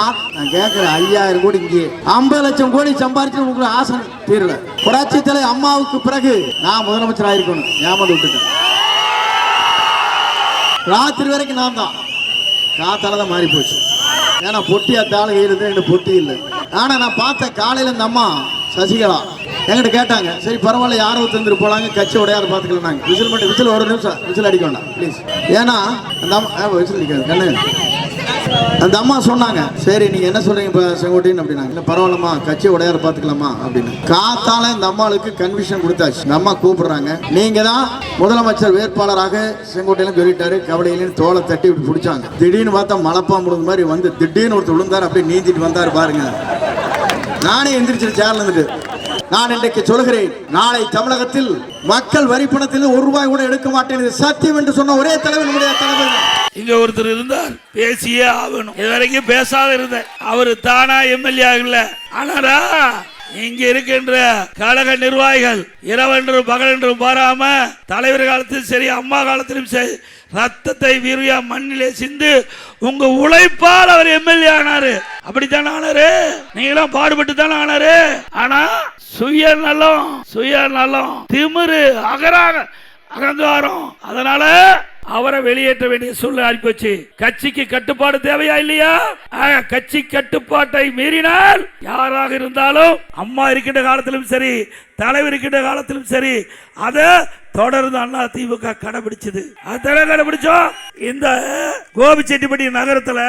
நான் கேட்கிறேன் 5000 கோடி இங்கே 50 லட்சம் கோடி சம்பாரிச்சு உங்களுக்கு ஆசை தீரல. புரட்சி தலை அம்மாவுக்கு பிறகு நான் முதலமைச்சர் ஆயிருக்கணும் ஞாபகம் விட்டுட்டேன். ராத்திரி வரைக்கும் நான் தான் காத்தால தான் மாறி போச்சு. ஏன்னா பொட்டி அத்தாள் கையில என்கிட்ட பொட்டி இல்லை. ஆனா நான் பார்த்த காலையில இந்த அம்மா சசிகலா என்கிட்ட கேட்டாங்க, சரி பரவாயில்ல யாரும் தந்துட்டு போலாங்க கட்சி உடையாத பார்த்துக்கலாம். விசில் மட்டும் விசில் ஒரு நிமிஷம் விசில் அடிக்க வேண்டாம் ப்ளீஸ். ஏன்னா அந்த அம்மா விசில் அடிக்காது கண்ணு. அந்த அம்மா சொன்னாங்க, சரி நீங்க என்ன சொல்றீங்க இப்போ செங்கோட்டையன் அப்படின்னாங்க. இல்லை பரவாயில்லம்மா கட்சி உடையார பார்த்துக்கலாமா அப்படின்னு. காத்தால இந்த அம்மாளுக்கு கன்விஷன் கொடுத்தாச்சு. இந்த அம்மா கூப்பிடுறாங்க, நீங்க தான் முதலமைச்சர் வேட்பாளராக செங்கோட்டையில சொல்லிட்டாரு. கவலையிலேன்னு தோலை தட்டி இப்படி பிடிச்சாங்க. திடீர்னு பார்த்தா மலப்பா முழுந்த மாதிரி வந்து திடீர்னு ஒருத்தர் விழுந்தார், அப்படியே நீந்திட்டு வந்தாரு பாருங்க. நானே எந்திரிச்சு சேர்ல இருந்துட்டு நான் இன்றைக்கு சொல்கிறேன், நாளை தமிழகத்தில் மக்கள் வரி பணத்தில் ₹1 கூட எடுக்க மாட்டேன் சத்தியம் என்று சொன்ன ஒரே தலைவர் நம்முடைய தலைவர். இங்க ஒருத்தர் இருந்தார், பேசியே ஆகணும். இது வரைக்கும் பேசாத இருந்த அவரு தானா எம்எல்ஏ ஆகல. ஆனாரா இங்க இருக்கின்ற கழக நிர்வாகிகள் இரவென்றும் பகலென்றும் பாராம தலைவர் காலத்திலும் சரி அம்மா காலத்திலும் சரி ரத்தத்தை வீரியா மண்ணிலே சிந்து உங்க உழைப்பால் அவர் எம்எல்ஏ ஆனாரு. அப்படித்தானே ஆனாரு, நீங்களும் பாடுபட்டு தானே ஆனாரு. ஆனா சுயநலம் திமிரு அகங்காரம், அதனால அவரை வெளியேற்ற வேண்டிய சூழ்நிலை ஆகிப்போச்சு. கட்சிக்கு கட்டுப்பாடு தேவையா இல்லையா? கட்சி கட்டுப்பாட்டை மீறினால் யாராக இருந்தாலும் அம்மா இருக்கின்ற காலத்திலும் சரி தலைவர் இருக்கின்ற காலத்திலும் சரி அதை தொடர்ந்து அண்ணா திமுக கடைபிடிச்சது. கடைபிடிச்சோம். இந்த கோபிச்செட்டிப்பட்டி நகரத்துல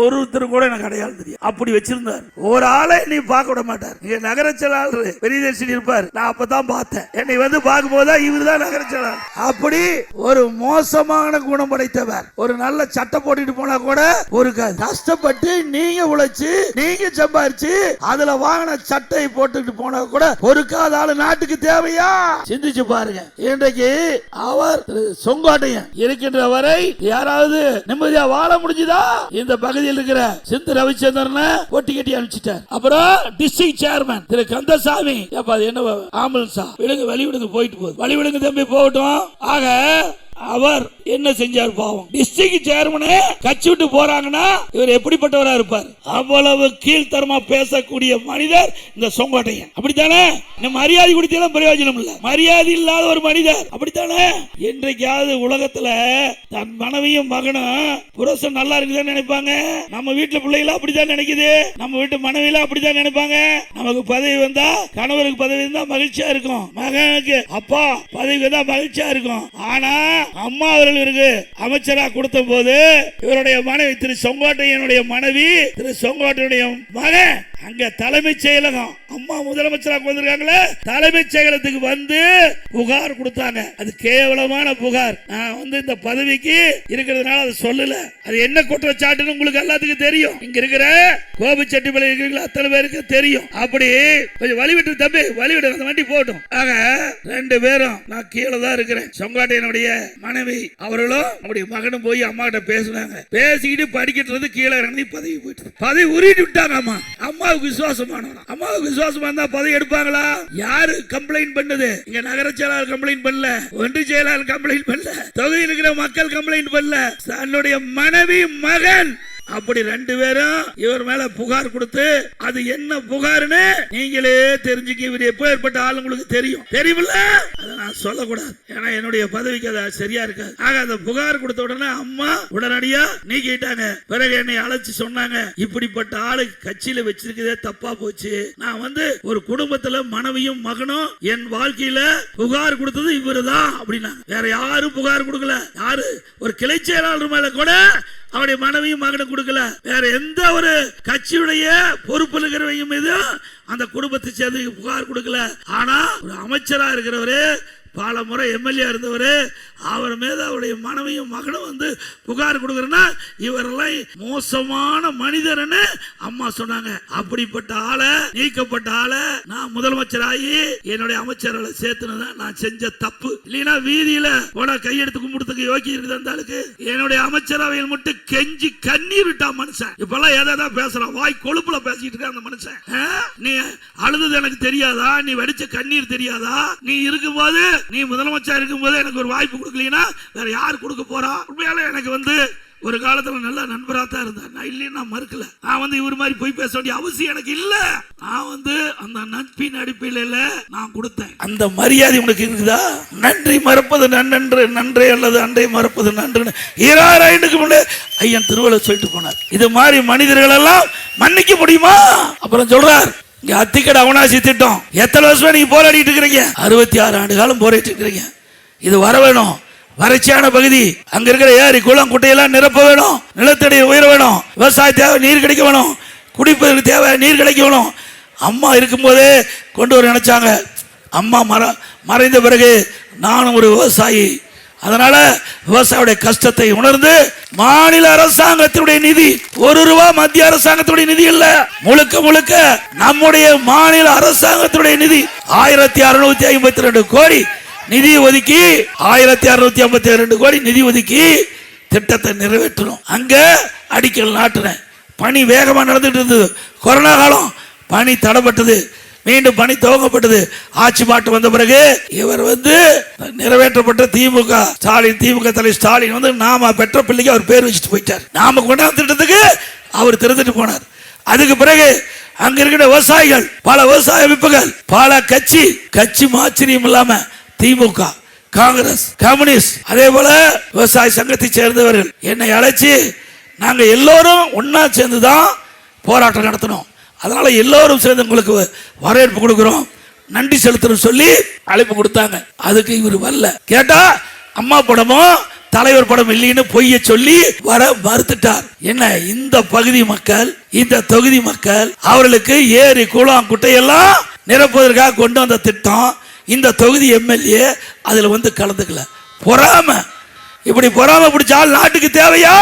ஒருத்தர் கூட எனக்கு அடையாளம் தெரியும். அப்படி வச்சிருந்தார். ஒரு ஆளை நீ பார்க்க விட மாட்டார். இங்க நகர செயலாளர் பெரியதர்ஷினி இருப்பார். நான் அப்பதான் பார்த்தேன். என்னை வந்து பார்க்கும் போது இவர் தான் நகர செயலாளர். அப்படி ஒரு மோசமான குணம் படைத்தவர். ஒரு நல்ல சட்டை போட்டுட்டு போனா கூட ஒரு கஷ்டப்பட்டு நீங்க உழைச்சு நீங்க சம்பாரிச்சு அதுல வாங்கின சட்டை போட்டுட்டு போனா கூட பொறுக்காத ஆளு நாட்டுக்கு தேவையா? சிந்திச்சு பாருங்க. இன்றைக்கு அவர் செங்கோட்டையன் இருக்கின்ற வரை யாராவது நிம்மதியா வாழ முடிஞ்சதா? இந்த பகுதியில் இருக்கிற சிந்து ரவிச்சந்திரனை ஒட்டி கட்டி அனுப்பிச்சிட்டார். அப்புறம் டிஸ்ட்ரிக்ட் சேர்மன் திரு கந்தசாமி, என்ன ஆம்புலன்ஸா விடுங்க, வழி விடுங்க, போயிட்டு போகுது, வழி விடுங்க தம்பி போகட்டும். ஆக அவர் என்ன செஞ்சார் பாவம். டிஸ்ட்ரிக்ட் சேர்மனே கட்சி விட்டு போறாங்கன்னா இவர் எப்படிப்பட்டவரா இருப்பார்? அவ்வளவு கீழ்த்தரமா பேசக்கூடிய மனிதர் இந்த செங்கோட்டையன். அப்படித்தானே? மரியாதை கொடுத்தாலும் பிரயோஜனம் இல்ல, மரியாதை இல்லாத ஒரு மனிதர். அப்படித்தானே? என்றைக்காவது உலகத்துல தன் மனைவியும் மகனும் புருஷன் நல்லா இருக்குதுன்னு நினைப்பாங்க. நம்ம வீட்டுல பிள்ளைகளா அப்படித்தான் நினைக்குது, நம்ம வீட்டு மனைவியெல்லாம் அப்படித்தான் நினைப்பாங்க. நமக்கு பதவி வந்தா கணவருக்கு பதவி இருந்தா மகிழ்ச்சியா இருக்கும், மகனுக்கு அப்பா பதவி வந்தா மகிழ்ச்சியா இருக்கும். ஆனா அம்மா அவர்களுக்கு அமைச்சரா கொடுத்த போது இவருடைய மனைவி திரு செங்கோட்டையனுடைய மனைவி திரு செங்கோட்டையுடைய மகன் அங்க தலைமைச் செயலகம் அம்மா முதலமைச்சராக வந்திருக்காங்களே தலைமைச் செயலகத்துக்கு வந்து புகார் கொடுத்தாங்க. அது கேவலமான புகார். நான் வந்து இந்த பதவிக்கு இருக்கிறதுனால அதை சொல்லல. அது என்ன குற்றச்சாட்டுன்னு உங்களுக்கு எல்லாத்துக்கும் தெரியும். இங்க இருக்கிற கோபிச்செட்டிப்பாளையம் இருக்கிற அத்தனை பேருக்கு தெரியும். அப்படி கொஞ்சம் வழிவிட்டு தம்பி வழிவிடு, அந்த வண்டி போட்டும். ஆக 2 பேரும் நான் கீழே தான் இருக்கிறேன். செங்கோட்டையனுடைய மனைவி அவர்களும் அவருடைய மகனும் போய் அம்மா கிட்ட பேசினாங்க. பேசிக்கிட்டு படிக்கிறது கீழே இறங்கி பதவி போயிட்டு பதவி உருவிட்டு விட்டாங்க. அம்மா அம்மாவுக்கு விசுவாசமானவங்க. அம்மாவுக்கு விசுவாசமா இருந்தா பதவி எடுப்பாங்களா? யாரு கம்ப்ளைண்ட் பண்ணது? இங்க நகர செயலாளர் கம்ப்ளைண்ட் பண்ணல, ஒன்றிய செயலாளர் கம்ப்ளைண்ட் பண்ணல, தொகுதியில் இருக்கிற மக்கள் கம்ப்ளைண்ட் பண்ணல, தன்னுடைய மனைவி மகன் அப்படி 2 பேரும் இவர் மேல புகார் கொடுத்து அது என்ன புகார்னு நீங்களே தெரிஞ்சுக்க. இவர் எப்ப ஏற்பட்ட ஆளு உங்களுக்கு தெரியும், தெரியுமில்ல? அதை நான் சொல்லக்கூடாது, ஏன்னா என்னுடைய பதவிக்கு அது சரியா இருக்காது. ஆக அந்த புகார் கொடுத்த உடனே அம்மா உடனடியா நீக்கிட்டாங்க. பிறகு என்னை அழைச்சு சொன்னாங்க, இப்படிப்பட்ட ஆளு கட்சியில வச்சிருக்கதே தப்பா போச்சு. நான் வந்து ஒரு குடும்பத்துல மனைவியும் மகனும் என் வாழ்க்கையில புகார் கொடுத்தது இவரு தான் அப்படின்னா, வேற யாரும் புகார் கொடுக்கல. யாரு ஒரு கிளை செயலாளர் மேல கூட அவருடைய மனைவியும் மகனும் கொடுக்கல. வேற எந்த ஒரு கட்சியுடைய பொறுப்பு இருக்கிறவங்க மீது அந்த குடும்பத்தை சேர்ந்து புகார் கொடுக்கல. ஆனா ஒரு அமைச்சரா இருக்கிறவரு, பல முறை எம்எல்ஏ இருந்தவர், அவர் மீது அவருடைய மனைவியும் மகனும் வந்து புகார் கொடுக்கறனா இவரெல்லாம் மோசமான மனிதர்னு அம்மா சொன்னாங்க. அப்படிப்பட்ட ஆளை, நீக்கப்பட்ட ஆளை நான் முதலமைச்சராகி என்னுடைய அமைச்சர்களை சேர்த்துனதான் நான் செஞ்ச தப்பு. இல்லைன்னா வீதியில போன கையெடுத்து கும்பிடுறதுக்கு யோகி இருக்குது அந்த ஆளுக்கு. என்னுடைய அமைச்சரவையில் மட்டும் கெஞ்சி கண்ணீர் விட்டா மனுஷன். இப்பெல்லாம் எதை பேசுறான், வாய் கொழுப்புல பேசிட்டு இருக்க அந்த மனுஷன். நீ அழுது எனக்கு தெரியாதா? நீ வடிச்ச கண்ணீர் தெரியாதா? நீ இருக்கும்போது, நீ முதலமைச்சர் இருக்கும்போது எனக்கு ஒரு வாய்ப்பு கொடுக்கலனா வேற யார் கொடுக்க போறா? உண்மையால எனக்கு வந்து ஒரு காலத்துல நல்ல நண்பரா தான் இருந்தார். நான் இல்லைன்னு நான் மறுக்கல. நான் வந்து இவர் மாதிரி போய் பேச வேண்டிய அவசியம் எனக்கு இல்ல. நான் வந்து அந்த நட்பின் அடிப்படையில நான் கொடுத்தேன். அந்த மரியாதை உனக்கு இருக்குதா? நன்றி மறப்பது நன்றன்று, நன்றே அல்லது அன்றை மறப்பது நன்று 2000 முன்னே ஐயன் திருவள்ளுவர் சொல்லிட்டு போனார். இது மாதிரி மனிதர்கள் எல்லாம் மன்னிக்க முடியுமா? அப்புறம் சொல்றார், அத்திக்கடை அவனாசி திட்டம் எத்தனை வருஷமா நீங்க போராடிட்டு இருக்கிறீங்க? 66 ஆண்டு காலம் போராடிட்டு இருக்கிறீங்க. இது வர வேணும். வறட்சியான பகுதி, அங்க இருக்கிற ஏரி குளம் குட்டையெல்லாம் நிரப்ப வேணும். நிலத்தடி உயர வேணும். விவசாய தேவை நீர் கிடைக்க வேணும். குடிப்பதற்கு தேவை நீர் கிடைக்க வேணும். அம்மா இருக்கும்போதே கொண்டு வர நினைச்சாங்க. அம்மா மறைந்த பிறகு நானும் ஒரு விவசாயி. அதனால விவசாயியுடைய கஷ்டத்தை உணர்ந்து மாநில அரசாங்கத்தினுடைய நிதி, ₹1 மத்திய அரசாங்கத்துடைய நிதி இல்ல, முழுக்க முழுக்க நம்முடைய மாநில அரசாங்கத்துடைய நிதி 1652 கோடி நிதி ஒதுக்கி 1652 கோடி நிதி ஒதுக்கி திட்டத்தை நிறைவேற்றணும். அங்க அடிக்கல் நாட்டினேன். பணி வேகமா நடந்துட்டு இருந்தது. கொரோனா காலம் பணி தடைப்பட்டது. மீண்டும் பணி துவங்கப்பட்டது. ஆட்சி மாற்றம் வந்த பிறகு இவர் வந்து நிறைவேற்றப்பட்ட திமுக தலைவர் ஸ்டாலின் வந்து நாம பெற்ற பிள்ளைக்கு அவர் பேர் வச்சுட்டு போயிட்டார். நாம கொண்டாந்து திட்டத்துக்கு அவர் திறந்துட்டு போனார். அதுக்கு பிறகு அங்க இருக்கிற விவசாயிகள், பல விவசாய அமைப்புகள், பல கட்சி ஆச்சரியம் இல்லாம திமுக, காங்கிரஸ், கம்யூனிஸ்ட், அதே போல விவசாய சங்கத்தை சேர்ந்தவர்கள் என்னை அழைச்சி நாங்க எல்லோரும் ஒன்னா சேர்ந்துதான் போராட்டம் நடத்தணும். அதனால எல்லோரும் சேர்ந்து உங்களுக்கு வரவேற்பு கொடுக்கிறோம், நன்றி செலுத்தணும் சொல்லி அழைப்பு கொடுத்தாங்க. அதுக்கு இவர் வரல. கேட்டா அம்மா படமும் தலைவர் படம் இல்லைன்னு பொய்ய சொல்லி வர மறுத்துட்டார். என்ன, இந்த பகுதி மக்கள், இந்த தொகுதி மக்கள், அவர்களுக்கு ஏரி குளம் குட்டையெல்லாம் நிரப்புவதற்காக கொண்டு வந்த திட்டம். இந்த தொகுதி எம்எல்ஏ அதுல வந்து கலந்துக்கல. பொறாம, இப்படி பொறாம பிடிச்சால் நாட்டுக்கு தேவையா?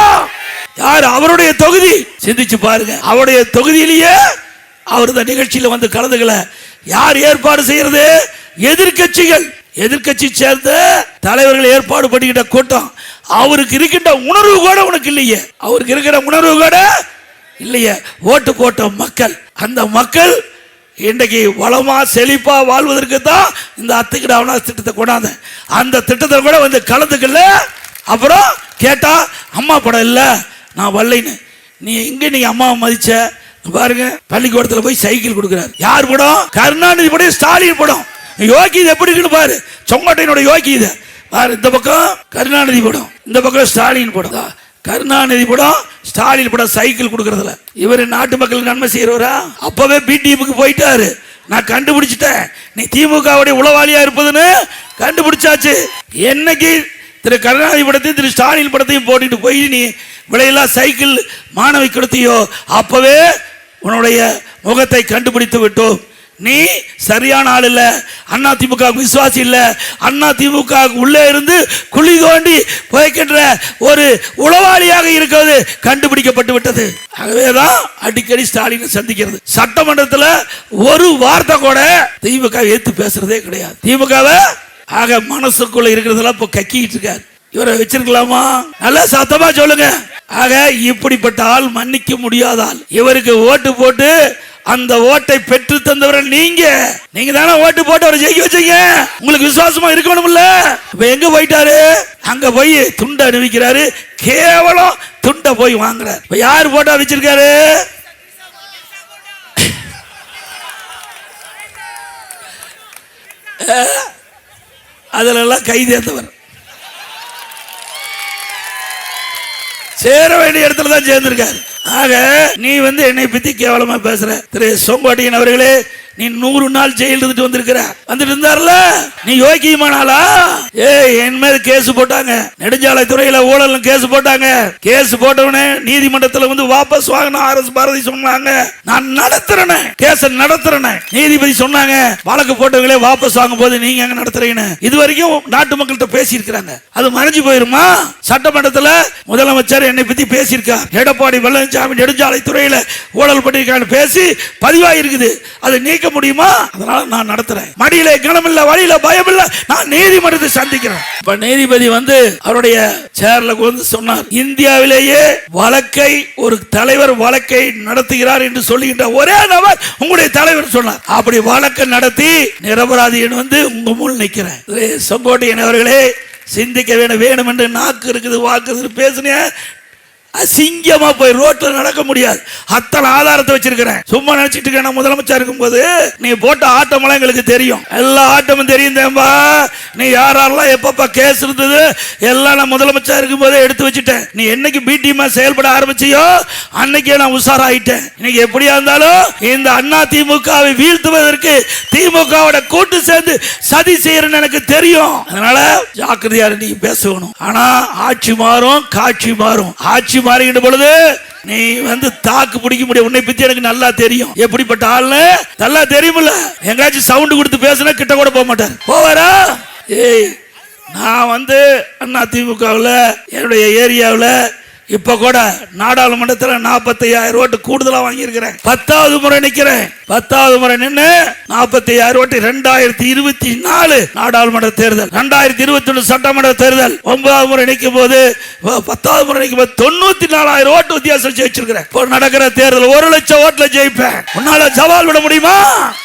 யார்? அவருடைய தொகுதி. சிந்திச்சு பாருங்க. அவருடைய தொகுதியிலேயே அவர் இந்த நிகழ்ச்சியில வந்து கலந்துக்கல. யார் ஏற்பாடு செய்யறது? எதிர்கட்சி சேர்ந்த தலைவர்கள் ஏற்பாடு பண்ணிக்கிட்ட கூட்டம். அவருக்கு இருக்கின்ற உணர்வு கூட உனக்கு இல்லையே. அவருக்கு இருக்கிற உணர்வு கூட இல்லையே. ஓட்டு போட்ட மக்கள், அந்த மக்கள் இன்றைக்கு வளமா செழிப்பா வாழ்வதற்கு தான் இந்த அத்திக்கடை அவனாசி திட்டத்தை கொண்டாந்த. அந்த திட்டத்தை கூட வந்து கலந்துக்கல. அப்புறம் கேட்டா அம்மா படம் இல்ல, நான் வரலைன்னு. நீங்க அம்மாவை மதிச்ச பாருங்க. பள்ளிக்கூடத்தில் போய் சைக்கிள் கொடுக்கிறார். யார் படம்? கருணாநிதி படம், ஸ்டாலின் படம். யோகி இது எப்படி இருக்குன்னு பாரு. செங்கோட்டையனோட யோகி இது பாரு. இந்த பக்கம் கருணாநிதி படம், இந்த பக்கம் ஸ்டாலின் படம். கருணாநிதி படம், ஸ்டாலின் படம் சைக்கிள் கொடுக்கறதுல இவர் நாட்டு மக்களுக்கு நன்மை செய்யறவரா? அப்பவே பிடிஎம்க்கு போயிட்டாரு. நான் கண்டுபிடிச்சிட்டேன், நீ திமுகவுடைய உளவாளியா இருப்பதுன்னு கண்டுபிடிச்சாச்சு. என்னைக்கு திரு கருணாநிதி படத்தையும் திரு ஸ்டாலின் படத்தையும் போட்டுட்டு போய் நீ விலையெல்லாம் சைக்கிள் மாணவி கொடுத்தியோ, அப்பவே உன்னுடைய முகத்தை கண்டுபிடித்து விட்டோம். நீ சரியான ஆள் இல்ல, அண்ணா திமுக விசுவாசி இல்ல, அண்ணா திமுக உள்ளே இருந்து குழி தோண்டி புதைக்கின்ற ஒரு உளவாளியாக இருக்கிறது கண்டுபிடிக்கப்பட்டு விட்டது. ஆகவேதான் அடிக்கடி ஸ்டாலினை சந்திக்கிறது. சட்டமன்றத்தில் ஒரு வார்த்தை கூட திமுக ஏத்து பேசுறதே கிடையாது. திமுகவை ஆக மனசுக்குள்ள இருக்கிறதெல்லாம் இப்ப கக்கிட்டு இருக்காரு. இவரை வச்சிருக்கலாமா? நல்லா சத்தமா சொல்லுங்க. ஆக இப்படிப்பட்ட ஆள் மன்னிக்க முடியாத ஆள். இவருக்கு ஓட்டு போட்டு அந்த ஓட்டை பெற்று தந்தவர்கள் நீங்க தானே ஓட்டு போட்டு அவரை ஜெயிக்க வச்சீங்க. உங்களுக்கு விசுவாசமா இருக்கணும்ல. இப்ப எங்க போயிட்டாரு? அங்க போய் துண்டை அணிவிக்கிறாரு. கேவலம் துண்டை போய் வாங்குறாரு. இப்ப யாரு போட்டா வச்சிருக்காரு? அதுல எல்லாம் கைதேர்ந்தவர். சேர வேண்டிய இடத்துல தான் சேர்ந்திருக்காரு. ஆக நீ வந்து என்னை பத்தி கேவலமா பேசுற. திரு செங்கோட்டையன் அவர்களே, நீ 100 நாள் ஜெயில் இருந்துட்டு வந்திருக்கிற. வந்துட்டு இருந்தார்ல, நீ யோக்கியமானாலா? என் மேல கேஸ் போட்டாங்க. நெடுஞ்சாலை துறையில ஊழல் கேஸ் போட்டாங்க. கேஸ் போட்டவனே நீதிமன்றத்தில் வந்து வாபஸ் வாங்கின RS பாரதி சொன்னாங்க. நான் நடத்துறேன், கேஸ் நடத்துறேன். நீதிபதி சொன்னாங்க, வழக்கு போட்டவங்களே வாபஸ் வாங்கும் போது நீங்க எங்க நடத்துறீங்கன்னு. இது வரைக்கும் நாட்டு மக்கள்கிட்ட பேசி இருக்கிறாங்க. அது மறைஞ்சு போயிருமா? சட்டமன்றத்தில் முதலமைச்சர் என்னை பத்தி பேசியிருக்கார். எடப்பாடி பழனிசாமி நெடுஞ்சாலை துறையில ஊழல் பண்ணிருக்கான்னு பேசி பதிவாயிருக்குது. அது நீக்க முடியுமா? அதனால நான் நடத்துறேன். மடியில கனம் இல்ல, வழியில பயம் இல்ல, நான் நீதிமன்றத்தை சந்திக்கிறேன். இப்ப நீதிபதி வந்து அவருடைய சேர்ல வந்து சொன்னார், இந்தியாவிலேயே வழக்கை ஒரு தலைவர் வழக்கை நடத்துகிறார் என்று சொல்லுகின்ற ஒரே நபர் உங்களுடைய தலைவர் சொன்னார். அப்படி வழக்கை நடத்தி நிரபராதின்னு வந்து உங்க முன் நிக்கிறேன். செங்கோட்டையன் அவர்களே, சிந்திக்க வேணும் என்று நாக்கு இருக்குது, வாக்கு பேசுனேன். அசிங்கமா போய் ரோட்ல நடக்க முடியாது. அத்தனை ஆதாரத்தை வச்சிருக்கிறேன். சும்மா நினைச்சிட்டு இருக்க நான் முதலமைச்சர் இருக்கும்போது நீ போட்ட ஆட்டமெல்லாம் எங்களுக்கு தெரியும். எல்லா ஆட்டமும் தெரியும் தேம்பா. நீ யாரெல்லாம் எப்பப்ப கேஸ் இருந்தது எல்லாம் நான் முதலமைச்சர் இருக்கும்போதே எடுத்து வச்சுட்டேன். நீ என்னைக்கு பிடிமா செயல்பட ஆரம்பிச்சியோ அன்னைக்கே நான் உஷாராயிட்டேன். இன்னைக்கு எப்படியா இருந்தாலும் இந்த அண்ணா திமுகவை வீழ்த்துவதற்கு திமுகவோட கூட்டு சேர்ந்து சதி செய்யறன்னு எனக்கு தெரியும். அதனால ஜாக்கிரதையா நீ பேசணும். ஆனா ஆட்சி மாறும், காட்சி மாறும். ஆட்சி மாறுகின்ற பொழுது நீ தாக்கு பிடிக்க முடியும். உன்னை பத்தி எனக்கு நல்லா தெரியும். எப்படிப்பட்ட ஆள்னு நல்லா தெரியுமில்ல. எங்காச்சும் சவுண்ட் கொடுத்து பேசினா கிட்ட கூட போக மாட்டேன். போவாரா? ஏய், நான் அண்ணா திமுகவில் என்னுடைய ஏரியாவில் இப்ப கூட நாடாளுமன்றத்தில் 45,000 ஓட்டு கூடுதலா வாங்கியிருக்கிறேன். 10வது முறை நிக்கிறேன். 10வது முறை நின்று 45,000 ஓட்டு. 2024 நாடாளுமன்ற தேர்தல், 2021 சட்டமன்ற தேர்தல் 9வது முறை நிற்கும் போது 10வது முறை நிற்கும் போது 94,000 ஓட்டு வித்தியாசம் ஜெயிச்சிருக்கிறேன். இப்போ நடக்கிற தேர்தல் 1 லட்சம் ஓட்டுல ஜெயிப்பேன். உன்னால சவால் விட முடியுமா?